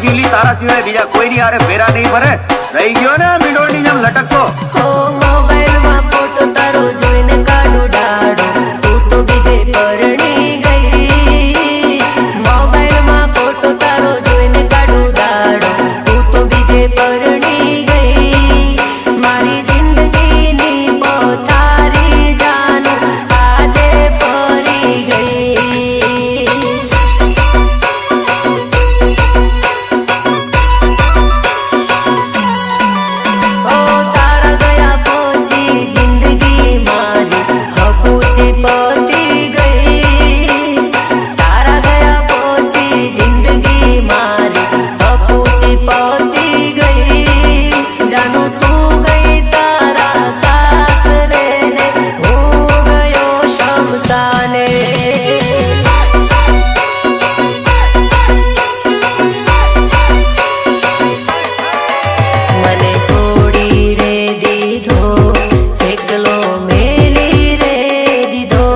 જીલી તારા સિવાય બીજા કોઈની હારે ફેરા નહીં ભરે. રહી ગયો ને મીંડોળની જેમ લટકતો. મોબાઈલમાં ફોટો તારો જોઈને કાઢું દાડો, તું તો બીજે પરણી ગઈ. મોબાઈલમાં ફોટો તારો જોઈને કાઢું દાડો, તું તો બીજે પરણી ગઈ. મારી જિંદગીની પોતારી જાનું આજે ફરી ગઈ. તારા ગયા પછી જિંદગી મારી હકુચી પતી ગઈ. તારા ગયા પછી જિંદગી મારી હકુચી પતી ગઈ. જાનું તું ગઈ તારા સાસરે ને હું ગયો શમશાને. મને છોડી રે દીધો, એકલો મેલી રે દીધો.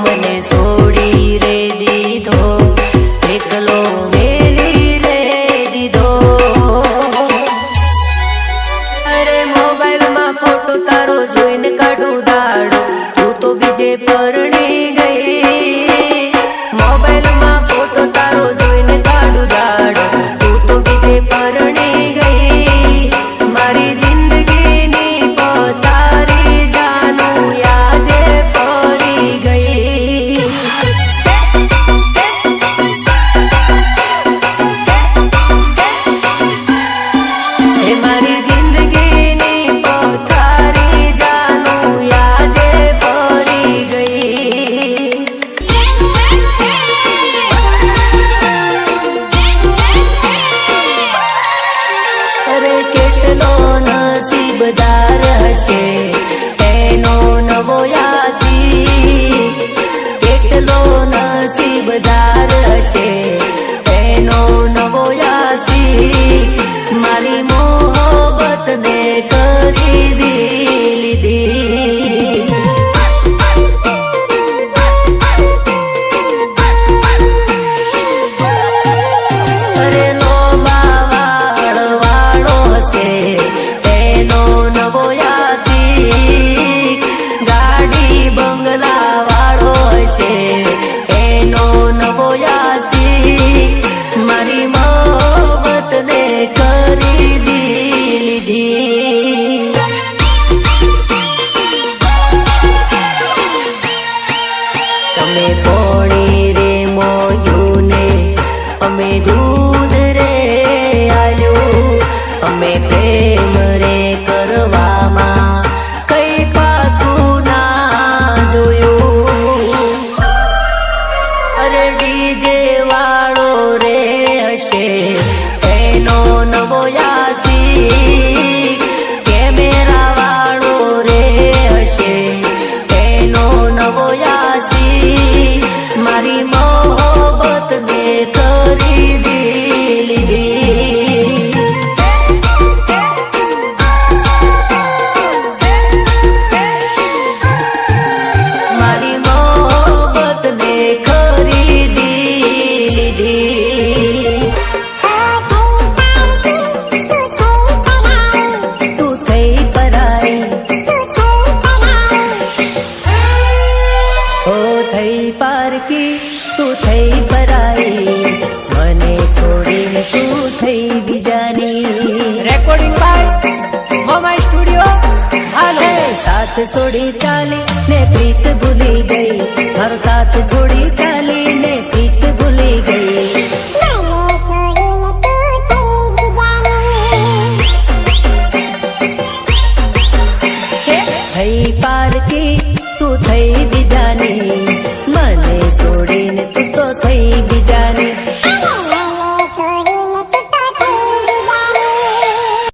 મને છોડી રે દીધો, એકલો મેલી રે દીધો. અરે મોબાઈલમાં ફોટો તારો જોઈને કાઢું દાડો, તું તો બીજે પરણી ગઈ. મોબાઈલમાં ફોટો તારો જોઈને કાઢું દાડો, તું તો બીજે પરણી ગઈ. મારી જિંદગીની પોતારી જાનું આજે ફરી ગઈ. હે મારી જિંદગીની પોતારી જાનું આજે ફરી ગઈ. અરે કેટલો નસીબદાર હશે એનો નવો યાસી. કેટલો નસીબદાર હશે એનો નવો યાસી. મારી મોહબ્બતને કરી લીધી. અરે લોબા વાળો હશે એનો નવો યાસી. ગાડી બંગલા વાળો હશે એનો નવો યાસી. મારી મોહબ્બતને કરી લીધી. તમે પોણી રે મોયું ને અમે દૂધ રે આલ્યું. અમે પ્રેમ રે કરવામાં કઈ પાછું ના જોયું. અરે ડીજે વાળો રે હશે એનો નવો યાસી. કેમેરા વાળો રે હશે એનો નવો યાસી. મારી મોહબ્બતને કરી લીધી. મારી મોહબ્બતને ખરીદી લીધી. તું થઈ પરાઈ, ઓ થઈ પારકી, તું થઈ પરાઈ. મને છોડીને તું થઈ બીજાની. Recording by Momai studio. હાલો સાથ છોડી ચાલી ને પ્રીત ભૂલી ગઈ. મારો સાથ છોડી ચાલી ને પ્રીત ભૂલી ગઈ. થઈ પારકી તું થઈ બીજાની.